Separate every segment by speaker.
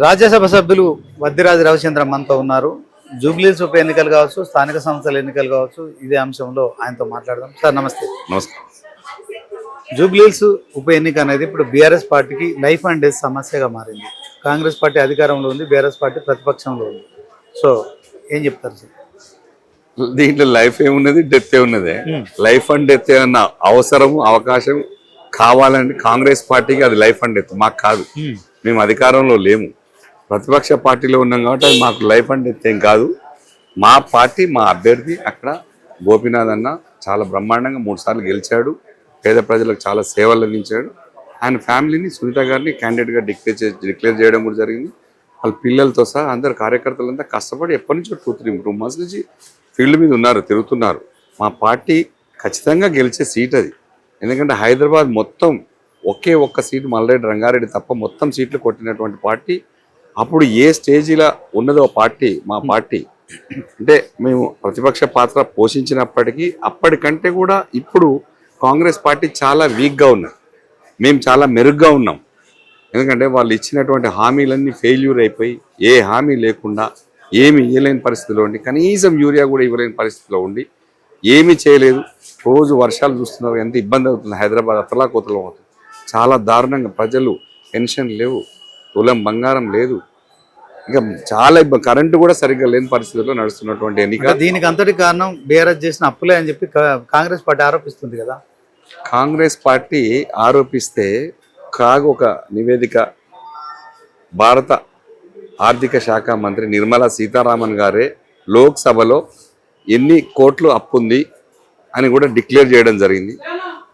Speaker 1: రాజ్యసభ సభ్యులు వద్దిరాజు రవిచంద్ర మనతో ఉన్నారు. జూబ్లీస్ ఉప ఎన్నికలు కావచ్చు, స్థానిక సంస్థల ఎన్నికలు కావచ్చు, ఇదే అంశంలో ఆయనతో మాట్లాడదాం. సార్ నమస్తే.
Speaker 2: నమస్కారం.
Speaker 1: జూబ్లీస్ ఉప ఎన్నిక అనేది ఇప్పుడు బీఆర్ఎస్ పార్టీకి లైఫ్ అండ్ డెత్ సమస్యగా మారింది. కాంగ్రెస్ పార్టీ అధికారంలో ఉంది, బీఆర్ఎస్ పార్టీ ప్రతిపక్షంలో ఉంది. సో ఏం చెప్తారు సార్?
Speaker 2: దీంట్లో లైఫ్ ఏమున్నది, డెత్ ఏమున్నది. లైఫ్ అండ్ డెత్ ఏమన్నా అవసరము, అవకాశం కావాలంటే కాంగ్రెస్ పార్టీకి అది లైఫ్ అండ్ డెత్, మాకు కాదు. మేము అధికారంలో లేము, ప్రతిపక్ష పార్టీలో ఉన్నాం కాబట్టి అది మాకు లైఫ్ అండ్ డెత్ ఏం కాదు. మా పార్టీ, మా అభ్యర్థి అక్కడ గోపీనాథ్ అన్న చాలా బ్రహ్మాండంగా 3 సార్లు గెలిచాడు. పేద ప్రజలకు చాలా సేవలు అందించాడు. ఆయన ఫ్యామిలీని, సునీత గారిని క్యాండిడేట్గా డిక్లేర్ చేయడం కూడా జరిగింది. వాళ్ళ పిల్లలతో సహా అందరు కార్యకర్తలంతా కష్టపడి ఎప్పటి నుంచో 2-3 మంత్స్ నుంచి ఫీల్డ్ మీద ఉన్నారు, తిరుగుతున్నారు. మా పార్టీ ఖచ్చితంగా గెలిచే సీట్ అది. ఎందుకంటే హైదరాబాద్ మొత్తం ఒకే ఒక్క సీటు మల్లారెడ్డి రంగారెడ్డి తప్ప మొత్తం సీట్లు కొట్టినటువంటి పార్టీ. అప్పుడు ఏ స్టేజీలో ఉన్నదో పార్టీ మా పార్టీ. అంటే మేము ప్రతిపక్ష పాత్ర పోషించినప్పటికీ అప్పటికంటే కూడా ఇప్పుడు కాంగ్రెస్ పార్టీ చాలా వీక్గా ఉన్నది, మేము చాలా మెరుగ్గా ఉన్నాం. ఎందుకంటే వాళ్ళు ఇచ్చినటువంటి హామీలన్నీ ఫెయిల్యూర్ అయిపోయి ఏ హామీ లేకుండా ఏమి ఇవ్వలేని పరిస్థితిలో ఉండి, కనీసం యూరియా కూడా ఇవ్వలేని పరిస్థితిలో ఉండి ఏమీ చేయలేదు. రోజు వర్షాలు చూస్తున్నారు, ఎంత ఇబ్బంది అవుతుంది. హైదరాబాద్ అతలాకుతలం అవుతుంది, చాలా దారుణంగా. ప్రజలు పెన్షన్ లేవు, తులం బంగారం లేదు, ఇంకా చాలా ఇబ్బంది. కరెంటు కూడా సరిగ్గా లేని పరిస్థితుల్లో నడుస్తున్నటువంటి ఎన్నిక.
Speaker 1: దీనికి అంతటి కారణం బీఆర్ఎస్ చేసిన అప్పులే అని చెప్పి కాంగ్రెస్ పార్టీ ఆరోపిస్తుంది కదా.
Speaker 2: కాంగ్రెస్ పార్టీ ఆరోపిస్తే ఒక నివేదిక భారత ఆర్థిక శాఖ మంత్రి నిర్మలా సీతారామన్ గారే లోక్సభలో ఎన్ని కోట్లు అప్పు ఉంది అని కూడా డిక్లేర్ చేయడం జరిగింది.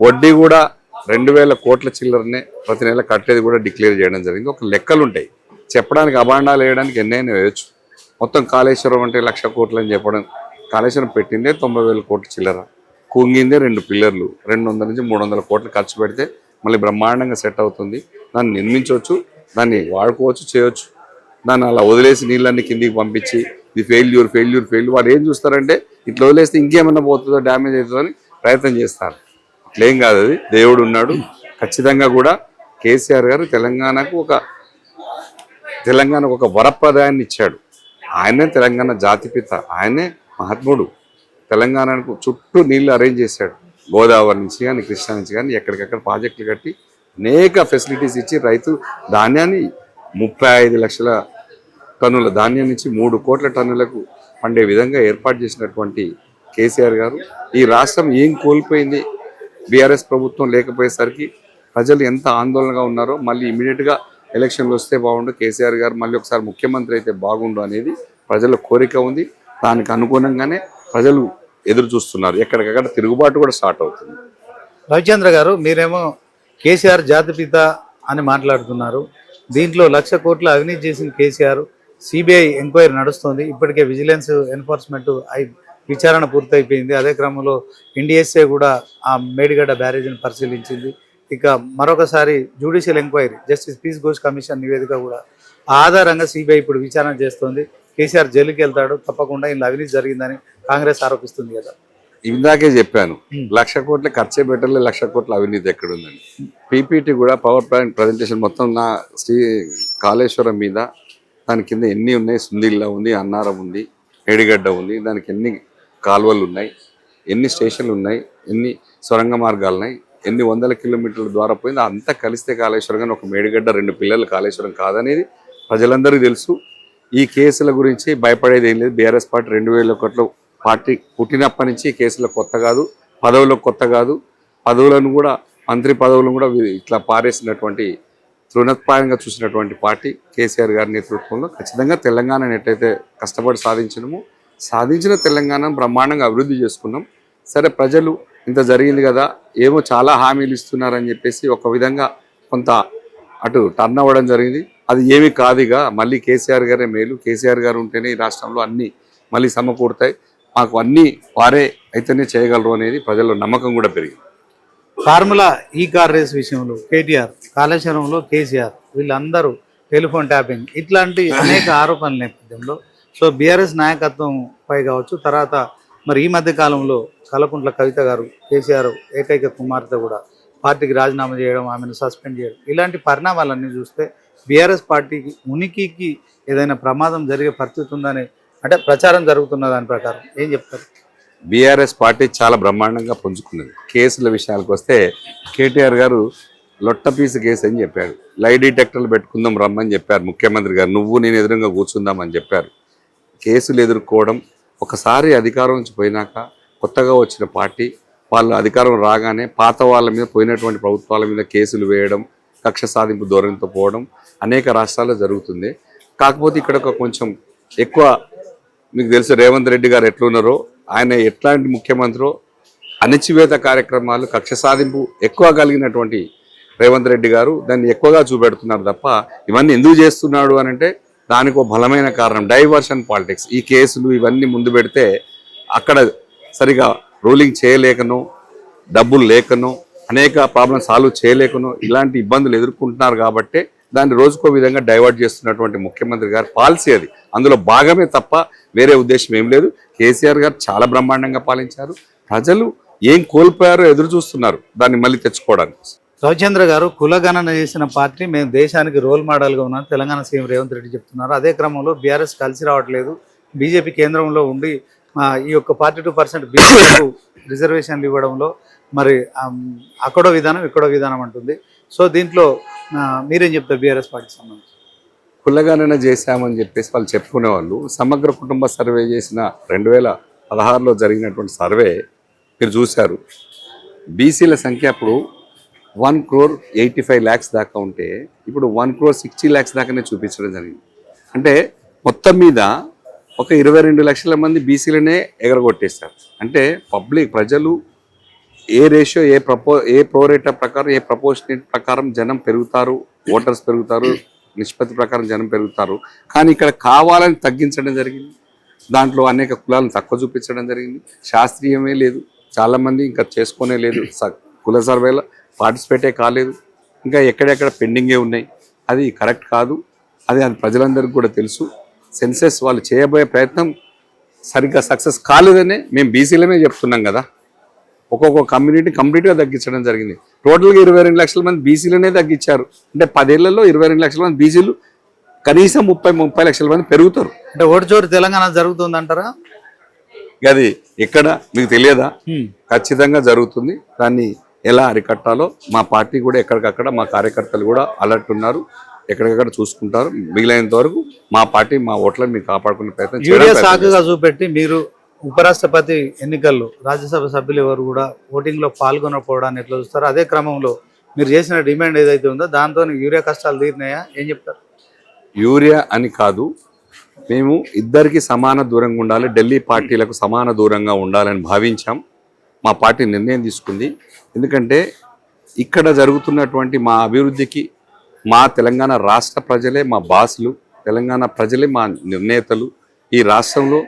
Speaker 2: వడ్డీ కూడా 2000 కోట్ల చిల్లరనే ప్రతి నెల కట్టేది కూడా డిక్లేర్ చేయడం జరిగింది. ఒక లెక్కలు ఉంటాయి, చెప్పడానికి అభాండాలు వేయడానికి ఎన్నైనా వేయచ్చు. మొత్తం కాళేశ్వరం అంటే 1,00,000 కోట్లు అని చెప్పడం, కాళేశ్వరం పెట్టిందే 90,000 కోట్ల చిల్లర, కుంగిందే 2 పిల్లర్లు, 200 నుంచి 300 కోట్లు ఖర్చు పెడితే మళ్ళీ బ్రహ్మాండంగా సెట్ అవుతుంది. దాన్ని నిర్మించవచ్చు, దాన్ని వాడుకోవచ్చు, చేయొచ్చు. దాన్ని అలా వదిలేసి నీళ్ళన్నీ కిందికి పంపించి ఇది ఫెయిల్యూర్ వాళ్ళు ఏం చూస్తారంటే ఇట్లా వదిలేస్తే ఇంకేమన్నా పోతుందో, డ్యామేజ్ అవుతుందో అని ప్రయత్నం చేస్తారు. అట్లేం కాదు, అది దేవుడు ఉన్నాడు. ఖచ్చితంగా కూడా కేసీఆర్ గారు తెలంగాణకు ఒక వరప్రదాయాన్ని ఇచ్చాడు. ఆయనే తెలంగాణ జాతిపిత, ఆయనే మహాత్ముడు. తెలంగాణకు చుట్టూ నీళ్లు అరేంజ్ చేశాడు. గోదావరి నుంచి కానీ, కృష్ణా నుంచి కానీ ఎక్కడికక్కడ ప్రాజెక్టులు కట్టి అనేక ఫెసిలిటీస్ ఇచ్చి రైతు ధాన్యాన్ని 35 లక్షల టన్నుల ధాన్యం నుంచి 3 కోట్ల టన్నులకు పండే విధంగా ఏర్పాటు చేసినటువంటి కేసీఆర్ గారు ఈ రాష్ట్రం ఏం కోల్పోయింది బీఆర్ఎస్ ప్రభుత్వం లేకపోయేసరికి ప్రజలు ఎంత ఆందోళనగా ఉన్నారో, మళ్ళీ ఇమీడియట్గా ఎలక్షన్లు వస్తే బాగుండు, కేసీఆర్ గారు మళ్ళీ ఒకసారి ముఖ్యమంత్రి అయితే బాగుండు అనేది ప్రజల కోరిక ఉంది. దానికి అనుగుణంగానే ప్రజలు ఎదురు చూస్తున్నారు. ఎక్కడికక్కడ తిరుగుబాటు కూడా స్టార్ట్ అవుతుంది.
Speaker 1: రవిచంద్ర గారు, మీరేమో కేసీఆర్ జాతిపిత అని మాట్లాడుతున్నారు. దీంట్లో 1,00,000 కోట్ల అవినీతి చేసిన కేసీఆర్, సిబిఐ ఎంక్వైరీ నడుస్తుంది. ఇప్పటికే విజిలెన్స్ ఎన్ఫోర్స్మెంట్ విచారణ పూర్తయిపోయింది. అదే క్రమంలో ఎన్డీఎస్ఏ కూడా ఆ మేడిగడ్డ బ్యారేజీని పరిశీలించింది. ఇక మరొకసారి judicial enquiry, justice P C Ghosh commission నివేదిక కూడా ఆధారంగా సిబిఐ ఇప్పుడు విచారణ చేస్తోంది. కేసీఆర్ జైలుకి వెళ్తాడు తప్పకుండా, ఇందులో అవినీతి జరిగిందని కాంగ్రెస్ ఆరోపిస్తుంది కదా.
Speaker 2: ఇందాకే చెప్పాను, 1,00,000 కోట్ల ఖర్చే పెట్టలే, 1,00,000 కోట్ల అవినీతి ఎక్కడుందని. పీపీటీ కూడా పవర్ పాయింట్ ప్రజెంటేషన్ మొత్తం నా కాళేశ్వరం మీద, దాని కింద ఎన్ని ఉన్నాయి, సుందిల్లా ఉంది, అన్నారం ఉంది, మేడిగడ్డ ఉంది, దానికి ఎన్ని కాలువలు ఉన్నాయి, ఎన్ని స్టేషన్లు ఉన్నాయి, ఎన్ని సొరంగ మార్గాలు ఉన్నాయి, ఎన్ని వందల కిలోమీటర్ల ద్వారా పోయింది, అంతా కలిస్తే కాళేశ్వరం. కానీ ఒక మేడిగడ్డ 2 పిల్లలు కాళేశ్వరం కాదనేది ప్రజలందరికీ తెలుసు. ఈ కేసుల గురించి భయపడేది ఏం లేదు. బీఆర్ఎస్ పార్టీ 2001లో పార్టీ పుట్టినప్పటి నుంచి కేసులో కొత్త కాదు, పదవులకు కొత్త కాదు. పదవులను కూడా, మంత్రి పదవులను కూడా ఇట్లా పారేసినటువంటి, తృణప్రాయంగా చూసినటువంటి పార్టీ కేసీఆర్ గారి నేతృత్వంలో. ఖచ్చితంగా తెలంగాణను ఎట్లయితే కష్టపడి సాధించిన తెలంగాణను బ్రహ్మాండంగా అభివృద్ధి చేసుకున్నాం. సరే, ప్రజలు ఇంత జరిగింది కదా, ఏమో చాలా హామీలు ఇస్తున్నారని చెప్పేసి ఒక విధంగా కొంత అటు టర్న్ అవ్వడం జరిగింది. అది ఏమీ కాదుగా, మళ్ళీ కేసీఆర్ గారే మేలు. కేసీఆర్ గారు ఉంటేనే ఈ రాష్ట్రంలో అన్నీ మళ్ళీ సమకూడతాయి, మాకు అన్నీ వారే అయితేనే చేయగలరు అనేది ప్రజల్లో నమ్మకం కూడా పెరిగింది.
Speaker 1: ఫార్ములా ఈ కార్ రేస్ విషయంలో కేటీఆర్, కాళేశ్వరంలో కేసీఆర్, వీళ్ళందరూ టెలిఫోన్ ట్యాపింగ్, ఇట్లాంటి అనేక ఆరోపణల నేపథ్యంలో సో బీఆర్ఎస్ నాయకత్వం పై కావచ్చు, తర్వాత మరి ఈ మధ్య కాలంలో కల్వకుంట్ల కవిత గారు, కేసీఆర్ ఏకైక కుమార్తె కూడా పార్టీకి రాజీనామా చేయడం, ఆమెను సస్పెండ్ చేయడం, ఇలాంటి పరిణామాలన్నీ చూస్తే బీఆర్ఎస్ పార్టీకి ఉనికికి ఏదైనా ప్రమాదం జరిగే పరిస్థితి ఉందని అంటే ప్రచారం జరుగుతున్న దాని ప్రకారం ఏం చెప్తారు?
Speaker 2: బీఆర్ఎస్ పార్టీ చాలా బ్రహ్మాండంగా పుంజుకున్నది. కేసుల విషయాలకు వస్తే కేటీఆర్ గారు లొట్టపీసు కేసు అని చెప్పాడు. లై డిటెక్టర్లు పెట్టుకుందాం రమ్మని చెప్పారు ముఖ్యమంత్రి గారు. నువ్వు నేను ఎదురుగా కూర్చుందామని చెప్పారు. కేసులు ఎదుర్కోవడం, ఒకసారి అధికారం నుంచి పోయినాక కొత్తగా వచ్చిన పార్టీ వాళ్ళు అధికారం రాగానే పాత వాళ్ళ మీద, పోయినటువంటి ప్రభుత్వాల మీద కేసులు వేయడం, కక్ష సాధింపు ధోరణితో పోవడం అనేక రాష్ట్రాల్లో జరుగుతుంది. కాకపోతే ఇక్కడ ఒక కొంచెం ఎక్కువ, మీకు తెలుసు రేవంత్ రెడ్డి గారు ఎట్లున్నారో, ఆయన ఎట్లాంటి ముఖ్యమంత్రో, అణచివేత కార్యక్రమాలు, కక్ష సాధింపు ఎక్కువ కలిగినటువంటి రేవంత్ రెడ్డి గారు దాన్ని ఎక్కువగా చూపెడుతున్నారు తప్ప ఇవన్నీ ఎందుకు చేస్తున్నాడు అని అంటే దానికి ఒక బలమైన కారణం డైవర్షన్ పాలిటిక్స్. ఈ కేసులు ఇవన్నీ ముందు పెడితే అక్కడ సరిగా రూలింగ్ చేయలేకనో, డబ్బులు లేకనో, అనేక ప్రాబ్లమ్స్ సాల్వ్ చేయలేకనో ఇలాంటి ఇబ్బందులు ఎదుర్కొంటున్నారు కాబట్టి దాన్ని రోజుకో విధంగా డైవర్ట్ చేస్తున్నటువంటి ముఖ్యమంత్రి గారి పాలసీ అది. అందులో భాగమే తప్ప వేరే ఉద్దేశం ఏం లేదు. కేసీఆర్ గారు చాలా బ్రహ్మాండంగా పాలించారు. ప్రజలు ఏం కోల్పోయారో ఎదురు చూస్తున్నారు దాన్ని మళ్ళీ తెచ్చుకోవడానికి.
Speaker 1: రవిచంద్ర గారు కులగణన చేసిన పార్టీ మేము దేశానికి రోల్ మోడల్గా ఉన్నాం తెలంగాణ సీఎం రేవంత్ రెడ్డి చెప్తున్నారు. అదే క్రమంలో బీఆర్ఎస్ కలిసి రావట్లేదు, బీజేపీ కేంద్రంలో ఉండి ఈ యొక్క 42% బీజేపీకు రిజర్వేషన్లు ఇవ్వడంలో మరి అక్కడో విధానం ఇక్కడో విధానం అంటుంది. సో దీంట్లో మీరేం చెప్తారు బీఆర్ఎస్ పార్టీకి సంబంధించి?
Speaker 2: కులగణన చేశామని చెప్పేసి వాళ్ళు చెప్పుకునేవాళ్ళు. సమగ్ర కుటుంబ సర్వే చేసిన 2016లో జరిగినటువంటి సర్వే మీరు చూశారు. బీసీల సంఖ్య అప్పుడు 1,85,00,000 దాకా ఉంటే ఇప్పుడు 1,60,00,000 దాకానే చూపించడం జరిగింది. అంటే మొత్తం మీద ఒక 22 లక్షల మంది బీసీలనే ఎగరగొట్టేస్తారు. అంటే ప్రజలు ఏ రేషియో, ఏ ప్రోరేటా ప్రకారం, ఏ ప్రపోర్షనేట్ ప్రకారం జనం పెరుగుతారు, ఓటర్స్ పెరుగుతారు, నిష్పత్తి ప్రకారం జనం పెరుగుతారు. కానీ ఇక్కడ కావాలని తగ్గించడం జరిగింది. దాంట్లో అనేక కులాలను తక్కువ చూపించడం జరిగింది. శాస్త్రీయమే లేదు, చాలామంది ఇంకా చేసుకునే లేదు, కుల సర్వేలో పార్టిసిపేటే కాలేదు, ఇంకా ఎక్కడెక్కడ పెండింగే ఉన్నాయి. అది కరెక్ట్ కాదు. అది ప్రజలందరికీ కూడా తెలుసు. సెన్సెస్ వాళ్ళు చేయబోయే ప్రయత్నం సరిగ్గా సక్సెస్ కాలేదనే మేము బీసీలమే చెప్తున్నాం కదా. ఒక్కొక్క కమ్యూనిటీ కంప్లీట్గా తగ్గించడం జరిగింది. టోటల్గా 22 లక్షల మంది బీసీలనే తగ్గించారు. అంటే 10 ఏళ్లలో 22 లక్షల మంది బీసీలు కనీసం 30 లక్షల మంది పెరుగుతారు.
Speaker 1: అంటే ఓటు చోటు తెలంగాణ జరుగుతుంది అంటారా?
Speaker 2: అది ఎక్కడ మీకు తెలియదా? ఖచ్చితంగా జరుగుతుంది. దాన్ని ఎలా అరికట్టాలో మా పార్టీ కూడా ఎక్కడికక్కడ, మా కార్యకర్తలు కూడా అలర్ట్ ఉన్నారు. ఎక్కడికక్కడ చూసుకుంటారు. మిగిలినంత వరకు మా పార్టీ మా ఓట్లను మీరు కాపాడుకునే ప్రయత్నం
Speaker 1: సాగుగా చూపెట్టి మీరు ఉపరాష్ట్రపతి ఎన్నికల్లో రాజ్యసభ సభ్యులు ఎవరు కూడా ఓటింగ్లో పాల్గొనకపోవడాన్ని ఎట్లా చూస్తారు? అదే క్రమంలో మీరు చేసిన డిమాండ్ ఏదైతే ఉందో దాంతో యూరియా కష్టాలు తీరినాయా? ఏం చెప్తారు?
Speaker 2: యూరియా అని కాదు, మేము ఇద్దరికి సమాన దూరంగా ఉండాలి, ఢిల్లీ పార్టీలకు సమాన దూరంగా ఉండాలని భావించాం. మా పార్టీ నిర్ణయం తీసుకుంది. ఎందుకంటే ఇక్కడ జరుగుతున్నటువంటి మా అభివృద్ధికి మా తెలంగాణ రాష్ట్ర ప్రజలే మా బాసులు, తెలంగాణ ప్రజలే మా నిర్ణేతలు. ఈ రాష్ట్రంలో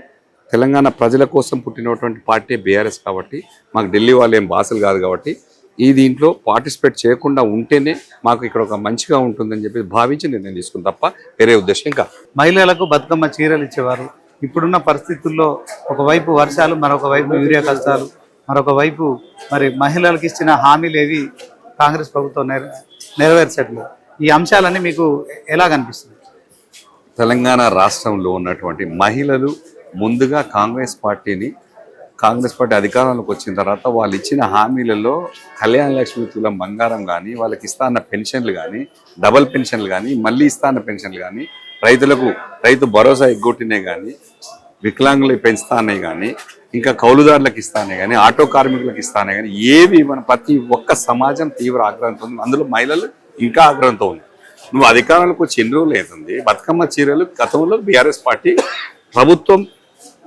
Speaker 2: తెలంగాణ ప్రజల కోసం పుట్టినటువంటి పార్టీ బీఆర్ఎస్ కాబట్టి మాకు ఢిల్లీ వాళ్ళు ఏం బాసులు కాదు కాబట్టి ఈ దీంట్లో పార్టిసిపేట్ చేయకుండా ఉంటేనే మాకు ఇక్కడ ఒక మంచిగా ఉంటుందని చెప్పి భావించి నిర్ణయం తీసుకుంది తప్ప వేరే ఉద్దేశం ఇంకా.
Speaker 1: మహిళలకు బతుకమ్మ చీరలు ఇచ్చేవారు. ఇప్పుడున్న పరిస్థితుల్లో ఒకవైపు వర్షాలు, మరొక వైపు యూరియా కష్టాలు, మరొక వైపు మరి మహిళలకు ఇచ్చిన హామీలు ఏవి కాంగ్రెస్ ప్రభుత్వం నెరవేర్చట్లేదు. ఈ అంశాలన్నీ మీకు ఎలా కనిపిస్తుంది?
Speaker 2: తెలంగాణ రాష్ట్రంలో ఉన్నటువంటి మహిళలు ముందుగా కాంగ్రెస్ పార్టీ అధికారంలోకి వచ్చిన తర్వాత వాళ్ళు ఇచ్చిన హామీలలో కళ్యాణ లక్ష్మి తులం బంగారం కానీ, వాళ్ళకి ఇస్తా అన్న పెన్షన్లు కానీ, డబల్ పెన్షన్లు కానీ, మళ్ళీ ఇస్తా అన్న పెన్షన్లు కానీ, రైతులకు రైతు భరోసా ఎగ్గొట్టినే కానీ, వికలాంగులు పెంచుతానే కానీ, ఇంకా కౌలుదారులకు ఇస్తానే కానీ, ఆటో కార్మికులకు ఇస్తానే కానీ, ఏవి మన ప్రతి ఒక్క సమాజం తీవ్ర ఆగ్రహంతో ఉంది. అందులో మహిళలు ఇంకా ఆగ్రహంతో ఉంది. నువ్వు అధికారంలోకి వచ్చి ఎన్ని రోజులు అవుతుంది? బతుకమ్మ చీరలు గతంలో బీఆర్ఎస్ పార్టీ ప్రభుత్వం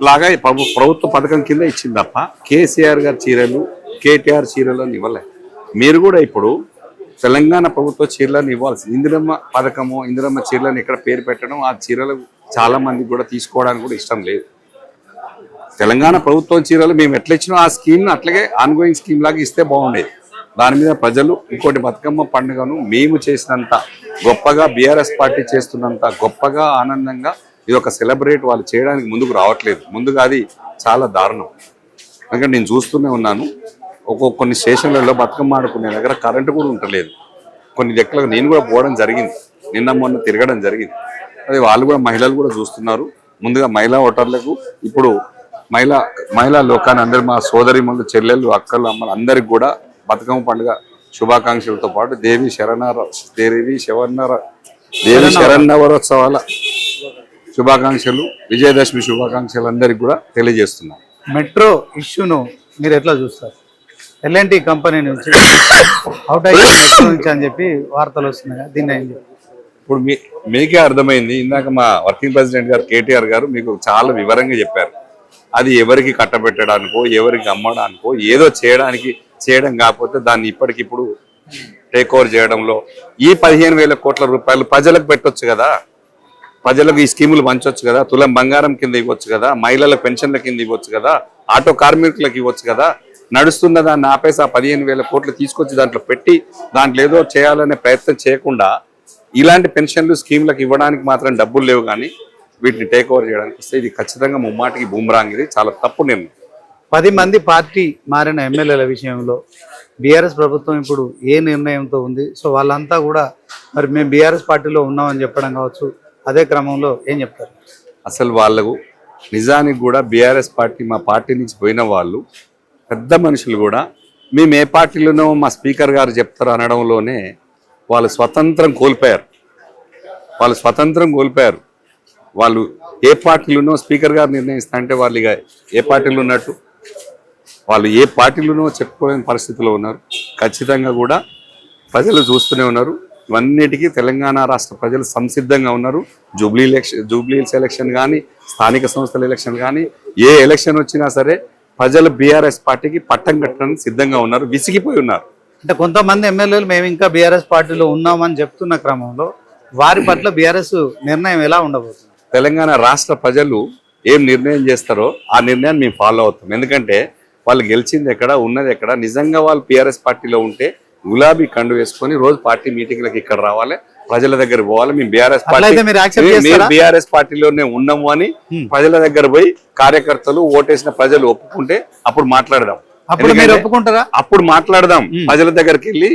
Speaker 2: లాగా ప్రభుత్వ పథకం కింద ఇచ్చింది తప్ప కేసీఆర్ గారి చీరలు, కేటీఆర్ చీరలు అని ఇవ్వలేదు. మీరు కూడా ఇప్పుడు తెలంగాణ ప్రభుత్వ చీరలను ఇవ్వాల్సింది. ఇందిరమ్మ పథకము, ఇందిరమ్మ చీరలను ఇక్కడ పేరు పెట్టడం, ఆ చీరలు చాలా మందికి కూడా తీసుకోవడానికి కూడా ఇష్టం లేదు. తెలంగాణ ప్రభుత్వం చీరలు మేము ఎట్లా ఇచ్చినా ఆ స్కీమ్ను అట్లాగే ఆన్గోయింగ్ స్కీమ్ లాగా ఇస్తే బాగుండేది. దాని మీద ప్రజలు ఇంకోటి బతుకమ్మ పండుగను మేము చేసినంత గొప్పగా, బీఆర్ఎస్ పార్టీ చేస్తున్నంత గొప్పగా, ఆనందంగా ఇది ఒక సెలబ్రేట్ వాళ్ళు చేయడానికి ముందుకు రావట్లేదు. ముందుగా అది చాలా దారుణం. ఎందుకంటే నేను చూస్తూనే ఉన్నాను, కొన్ని స్టేషన్లలో బతుకమ్మ ఆడుకునే దగ్గర కరెంటు కూడా ఉండలేదు. కొన్ని దగ్గర నేను కూడా పోవడం జరిగింది. నిన్న మొన్న తిరగడం జరిగింది. అది వాళ్ళు కూడా మహిళలు కూడా చూస్తున్నారు. ముందుగా మహిళా ఓటర్లకు ఇప్పుడు మహిళా లోకాన్ని అందరి మా సోదరి ముందు చెల్లెళ్ళు అక్కలు అమ్మలు అందరికి కూడా బతుకమ్మ పండుగ శుభాకాంక్షలతో పాటు దేవి శరన్నవరోత్సవాల శుభాకాంక్షలు, విజయదశమి శుభాకాంక్షలు అందరికి కూడా తెలియజేస్తున్నాం.
Speaker 1: మెట్రో ఇష్యూను మీరు ఎట్లా చూస్తారు? ఎల్ఎన్టీ కంపెనీ నుంచి అవుట్ నుంచి అని చెప్పి వార్తలు వస్తున్నాయి, దీన్ని ఏం చెప్తారు?
Speaker 2: ఇప్పుడు మీకే అర్థమైంది. ఇందాక మా వర్కింగ్ ప్రెసిడెంట్ గారు కేటీఆర్ గారు మీకు చాలా వివరంగా చెప్పారు. అది ఎవరికి కట్టబెట్టడానికో ఎవరికి అమ్మడానికో ఏదో చేయడం కాకపోతే దాన్ని ఇప్పటికిప్పుడు టేక్ ఓవర్ చేయడంలో ఈ 15,000 కోట్ల రూపాయలు ప్రజలకు పెట్టొచ్చు కదా, ప్రజలకు ఈ స్కీములు పంచొచ్చు కదా, తులం బంగారం కింద ఇవ్వచ్చు కదా, మహిళల పెన్షన్ల కింద ఇవ్వచ్చు కదా, ఆటో కార్మికులకు ఇవ్వచ్చు కదా. నడుస్తున్న దాన్ని ఆపేసి ఆ 15,000 కోట్లు తీసుకొచ్చి దాంట్లో పెట్టి దాంట్లో ఏదో చేయాలనే ప్రయత్నం చేయకుండా ఇలాంటి పెన్షన్లు స్కీమ్లకు ఇవ్వడానికి మాత్రం డబ్బులు లేవు, కానీ వీటిని టేక్ ఓవర్ చేయడానికి వస్తే ఇది ఖచ్చితంగా ముమ్మాటికి బూమరాంగ్. ఇది చాలా తప్పు నిర్ణయం.
Speaker 1: 10 మంది పార్టీ మారిన ఎమ్మెల్యేల విషయంలో బీఆర్ఎస్ ప్రభుత్వం ఇప్పుడు ఏ నిర్ణయంతో ఉంది? సో వాళ్ళంతా కూడా మరి మేము బీఆర్ఎస్ పార్టీలో ఉన్నామని చెప్పడం కావచ్చు, అదే క్రమంలో ఏం చెప్తారు?
Speaker 2: అసలు వాళ్ళకు నిజానికి కూడా బీఆర్ఎస్ పార్టీ మా పార్టీ నుంచి పోయిన వాళ్ళు పెద్ద మనుషులు కూడా మేము ఏ పార్టీలోనో మా స్పీకర్ గారు చెప్తారు అనడంలోనే వాళ్ళు స్వతంత్రం కోల్పోయారు. వాళ్ళు ఏ పార్టీలోనో స్పీకర్ గారు నిర్ణయిస్తా అంటే వాళ్ళు ఇక ఏ పార్టీలో ఉన్నట్టు, వాళ్ళు ఏ పార్టీలోనో చెప్పుకోలేని పరిస్థితిలో ఉన్నారు. ఖచ్చితంగా కూడా ప్రజలు చూస్తూనే ఉన్నారు. ఇవన్నిటికీ తెలంగాణ రాష్ట్ర ప్రజలు సంసిద్ధంగా ఉన్నారు. జూబ్లీహిల్స్ ఎలక్షన్ కానీ, స్థానిక సంస్థల ఎలక్షన్ కానీ, ఏ ఎలక్షన్ వచ్చినా సరే ప్రజలు బీఆర్ఎస్ పార్టీకి పట్టం కట్టడానికి సిద్ధంగా ఉన్నారు, విసిగిపోయి ఉన్నారు.
Speaker 1: అంటే కొంతమంది ఎమ్మెల్యేలు మేము ఇంకా బీఆర్ఎస్ పార్టీలో ఉన్నామని చెప్తున్న క్రమంలో వారి పట్ల బీఆర్ఎస్ నిర్ణయం ఎలా ఉండబోతుంది?
Speaker 2: తెలంగాణ రాష్ట్ర ప్రజలు ఏం నిర్ణయం చేస్తారో ఆ నిర్ణయాన్ని మేము ఫాలో అవుతాం. ఎందుకంటే వాళ్ళు గెలిచింది ఎక్కడ, ఉన్నది ఎక్కడ. నిజంగా వాళ్ళు బీఆర్ఎస్ పార్టీలో ఉంటే గులాబీ కండు వేసుకొని రోజు పార్టీ మీటింగ్లకు ఇక్కడ రావాలి, ప్రజల దగ్గర పోవాలి. మేము బీఆర్ఎస్ పార్టీలోనే ఉన్నాము అని ప్రజల దగ్గర పోయి కార్యకర్తలు ఓటేసిన ప్రజలు ఒప్పుకుంటే అప్పుడు మాట్లాడదాం. అప్పుడు మాట్లాడదాం. ప్రజల దగ్గరికి వెళ్ళి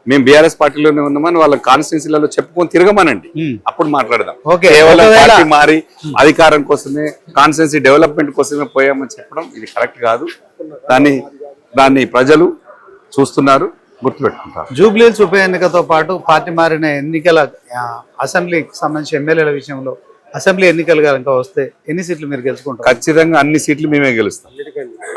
Speaker 2: మేము బీఆర్ఎస్ పార్టీలోనే ఉన్నామని వాళ్ళ కాన్స్టిట్యున్సీలలో చెప్పుకొని తిరగమనండి, అప్పుడు మాట్లాడదాం. కేవలం పార్టీ మారి అధికారం కోసమే, కాన్స్టిట్యున్సీ డెవలప్మెంట్ కోసమే పోయామని చెప్పడం ఇది కరెక్ట్ కాదు. దాన్ని ప్రజలు చూస్తున్నారు, గుర్తుపెట్టుకుంటారు.
Speaker 1: జూబ్లీహిల్స్ ఉప ఎన్నికతో పాటు పార్టీ మారిన ఎన్నికల అసెంబ్లీకి సంబంధించి ఎమ్మెల్యేల విషయంలో అసెంబ్లీ ఎన్నికలు కనుక వస్తే ఎన్ని సీట్లు మీరు గెలుచుకుంటారు?
Speaker 2: ఖచ్చితంగా అన్ని సీట్లు మేమే గెలుస్తాం.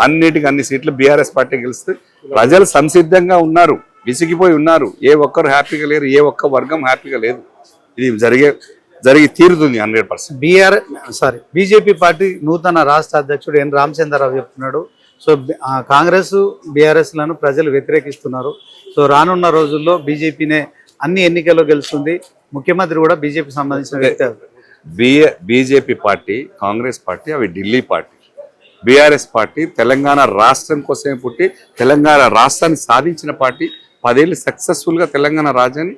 Speaker 2: అన్ని సీట్లు బీఆర్ఎస్ పార్టీ గెలుస్తే ప్రజలు సంసిద్ధంగా ఉన్నారు, విసిగిపోయి ఉన్నారు. ఏ ఒక్కరు హ్యాపీగా లేరు, ఏ ఒక్క వర్గం హ్యాపీగా లేదు. ఇది జరిగి తీరుతుంది 100%.
Speaker 1: బీజేపీ పార్టీ నూతన రాష్ట్ర అధ్యక్షుడు ఎన్ రామచంద్రరావు చెప్తున్నాడు. సో కాంగ్రెస్ బీఆర్ఎస్ లను ప్రజలు వ్యతిరేకిస్తున్నారు. సో రానున్న రోజుల్లో బీజేపీనే అన్ని ఎన్నికల్లో గెలుస్తుంది, ముఖ్యమంత్రి కూడా బీజేపీ సంబంధించిన వ్యక్తి.
Speaker 2: బీజేపీ పార్టీ, కాంగ్రెస్ పార్టీ అవి Delhi party. BRS party Telangana రాష్ట్రం కోసమే పుట్టి తెలంగాణ రాష్ట్రాన్ని సాధించిన పార్టీ. 10 ఏళ్ళు సక్సెస్ఫుల్గా తెలంగాణ రాజ్యాన్ని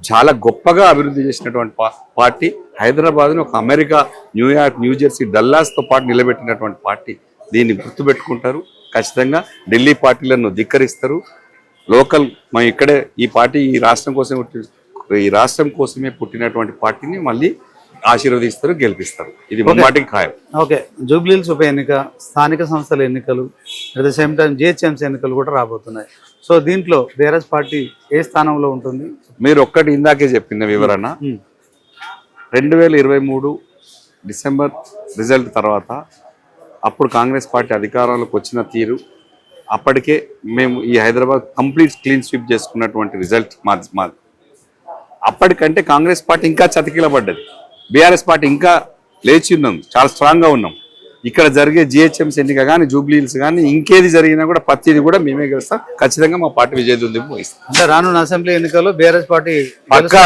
Speaker 2: చాలా గొప్పగా అభివృద్ధి చేసినటువంటి పార్టీ. హైదరాబాద్ను ఒక అమెరికా, న్యూయార్క్, న్యూజెర్సీ, డల్లాస్తో పాటు నిలబెట్టినటువంటి పార్టీ. దీన్ని గుర్తుపెట్టుకుంటారు. ఖచ్చితంగా ఢిల్లీ పార్టీలను ధిక్కరిస్తారు. లోకల్ మనం ఇక్కడే ఈ పార్టీ ఈ రాష్ట్రం కోసమే పుట్టినటువంటి పార్టీని మళ్ళీ ఆశీర్వదిస్తారు, గెలిపిస్తారు. ఇది ముమ్మాటికి ఖాయం.
Speaker 1: ఓకే, జూబ్లీహిల్స్ ఉప ఎన్నిక, స్థానిక సంస్థల ఎన్నికలు, at the same time GHMC ఎన్నికలు కూడా రాబోతున్నాయి. సో దీంట్లో బీఆర్ఎస్ పార్టీ ఏ స్థానంలో ఉంటుంది?
Speaker 2: మీరు ఒక్కటి ఇందాకే చెప్పిన వివరణ. 2023 డిసెంబర్ రిజల్ట్ తర్వాత అప్పుడు కాంగ్రెస్ పార్టీ అధికారంలోకి వచ్చిన తీరు, అప్పటికే మేము ఈ హైదరాబాద్ కంప్లీట్ క్లీన్ స్వీప్ చేసుకున్నటువంటి రిజల్ట్ మాది. అప్పటికంటే కాంగ్రెస్ పార్టీ ఇంకా చతికిలబడ్డది, బీఆర్ఎస్ పార్టీ ఇంకా లేచి ఉన్నాం, చాలా స్ట్రాంగ్గా ఉన్నాం. ఇక్కడ జరిగే జిహెచ్ఎంసీ ఎన్నిక కానీ, జూబ్లీహిల్స్ కానీ, ఇంకేది జరిగినా కూడా ప్రతిదీ కూడా మేమే గెలుస్తాం. ఖచ్చితంగా మా పార్టీ విజయదుందుకు పోయిస్తాం.
Speaker 1: అంటే రానున్న అసెంబ్లీ ఎన్నికల్లో బీఆర్ఎస్ పార్టీ
Speaker 2: పక్కా.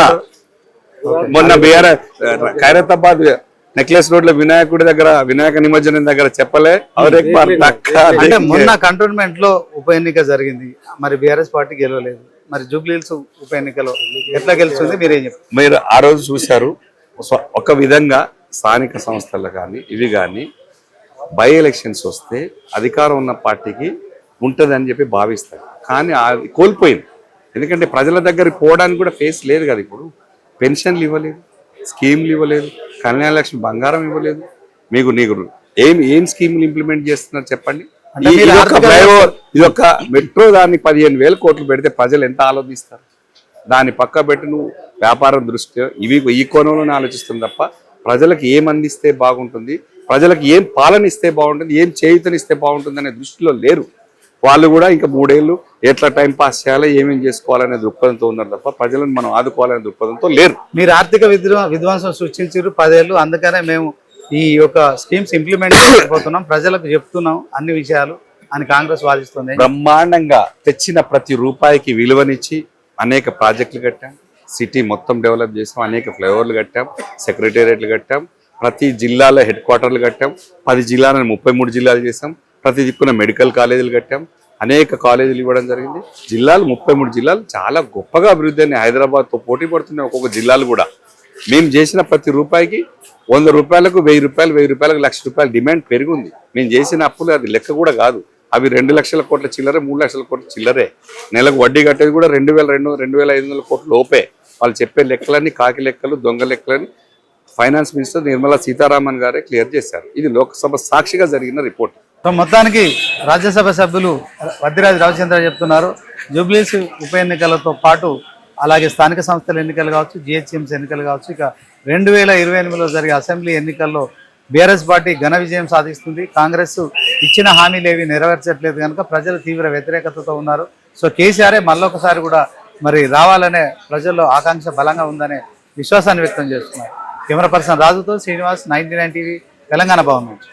Speaker 2: మొన్న బీఆర్ఎస్ ఖైరతాబాద్ నెక్లెస్ రోడ్ లో వినాయకుడి దగ్గర, వినాయక నిమజ్జనం దగ్గర చెప్పలే,
Speaker 1: అంటే మొన్న కంటోన్మెంట్ లో ఉప ఎన్నిక జరిగింది, మరి బీఆర్ఎస్ పార్టీ గెలవలేదు. మరి జూబ్లీహిల్స్ ఉప ఎన్నికలో ఎట్లా గెలుస్తుంది మీరేం చెప్తారు?
Speaker 2: మీరు ఆ రోజు చూశారు. ఒక విధంగా స్థానిక సంస్థలు కానీ ఇవి కానీ బై ఎలక్షన్స్ వస్తే అధికారం ఉన్న పార్టీకి ఉంటుంది అని చెప్పి భావిస్తారు, కానీ అది కోల్పోయింది. ఎందుకంటే ప్రజల దగ్గరికి పోవడానికి కూడా ఫేస్ లేదు కదా. ఇప్పుడు పెన్షన్లు ఇవ్వలేదు, స్కీమ్లు ఇవ్వలేదు, కళ్యాణ లక్ష్మి బంగారం ఇవ్వలేదు. నీకు ఏం స్కీములు ఇంప్లిమెంట్ చేస్తున్నారు చెప్పండి. ఇది ఒక మెట్రో దాన్ని 15,000 కోట్లు పెడితే ప్రజలు ఎంత ఆలోచిస్తారు? దాన్ని పక్క పెట్టి నువ్వు వ్యాపారం దృష్ట్యా ఈ కోణంలోనే ఆలోచిస్తుంది తప్ప ప్రజలకు ఏం అందిస్తే బాగుంటుంది, ప్రజలకు ఏం పాలన ఇస్తే బాగుంటుంది, ఏం చేయుతనిస్తే బాగుంటుంది అనే దృష్టిలో లేరు. వాళ్ళు కూడా ఇంకా 3 ఏళ్ళు ఎట్లా టైం పాస్ చేయాలో ఏమేం చేసుకోవాలనే దృక్పథంతో ఉన్నారు తప్ప ప్రజలను మనం ఆదుకోవాలనే దృక్పథంతో లేరు.
Speaker 1: మీరు ఆర్థిక విధ్వంసం సృష్టించారు 10 ఏళ్ళు, అందుకనే మేము ఈ యొక్క స్కీమ్స్ ఇంప్లిమెంట్ చేయకపోతున్నాం, ప్రజలకు చెప్తున్నాం అన్ని విషయాలు అని కాంగ్రెస్ వాదిస్తుంది.
Speaker 2: బ్రహ్మాండంగా తెచ్చిన ప్రతి రూపాయికి విలువనిచ్చి అనేక ప్రాజెక్టులు కట్టాం, సిటీ మొత్తం డెవలప్ చేసాం, అనేక ఫ్లైఓవర్లు కట్టాం, సెక్రటేరియట్లు కట్టాం, ప్రతి జిల్లాలో హెడ్ క్వార్టర్లు కట్టాం, 10 జిల్లాలను 33 జిల్లాలు చేసాం, ప్రతి దిక్కున మెడికల్ కాలేజీలు కట్టాం, అనేక కాలేజీలు ఇవ్వడం జరిగింది. జిల్లాలు 33 జిల్లాలు చాలా గొప్పగా అభివృద్ధి అని హైదరాబాద్తో పోటీ పడుతున్నాయి ఒక్కొక్క జిల్లాలు కూడా. మేము చేసిన ప్రతి రూపాయికి 100 రూపాయలకు 1000 రూపాయలు, 1000 రూపాయలకు 1,00,000 రూపాయలు డిమాండ్ పెరిగింది. మేము చేసిన అప్పులు అది లెక్క కూడా కాదు. అవి 2 లక్షల కోట్ల చిల్లరే, 3 లక్షల కోట్ల చిల్లరే. నెలకు వడ్డీ కట్టేది కూడా 2,500 కోట్ల లోపే. వాళ్ళు చెప్పే లెక్కలన్నీ కాకి లెక్కలు, దొంగ లెక్కలని ఫైనాన్స్ మినిస్టర్ నిర్మలా సీతారామన్ గారే క్లియర్ చేశారు. ఇది లోక్సభ సాక్షిగా జరిగిన రిపోర్ట్.
Speaker 1: సో మొత్తానికి రాజ్యసభ సభ్యులు వద్దిరాజు రవిచంద్ర చెప్తున్నారు, జూబ్లీస్ ఉప ఎన్నికలతో పాటు అలాగే స్థానిక సంస్థల ఎన్నికలు కావచ్చు, జిహెచ్ఎంసీ ఎన్నికలు కావచ్చు, ఇక 2028లో జరిగే అసెంబ్లీ ఎన్నికల్లో బీఆర్ఎస్ పార్టీ ఘన విజయం సాధిస్తుంది. కాంగ్రెస్ ఇచ్చిన హామీలు ఏవి నెరవేర్చట్లేదు కనుక ప్రజలు తీవ్ర వ్యతిరేకతతో ఉన్నారు. సో కేసీఆరే మళ్ళొకసారి కూడా మరి రావాలనే ప్రజల్లో ఆకాంక్ష బలంగా ఉందనే విశ్వాసాన్ని వ్యక్తం చేస్తున్నారు. కెమెరా పర్సన్ రాజుతో శ్రీనివాస్, 99 టీవీ, తెలంగాణ భవన్ నుంచి.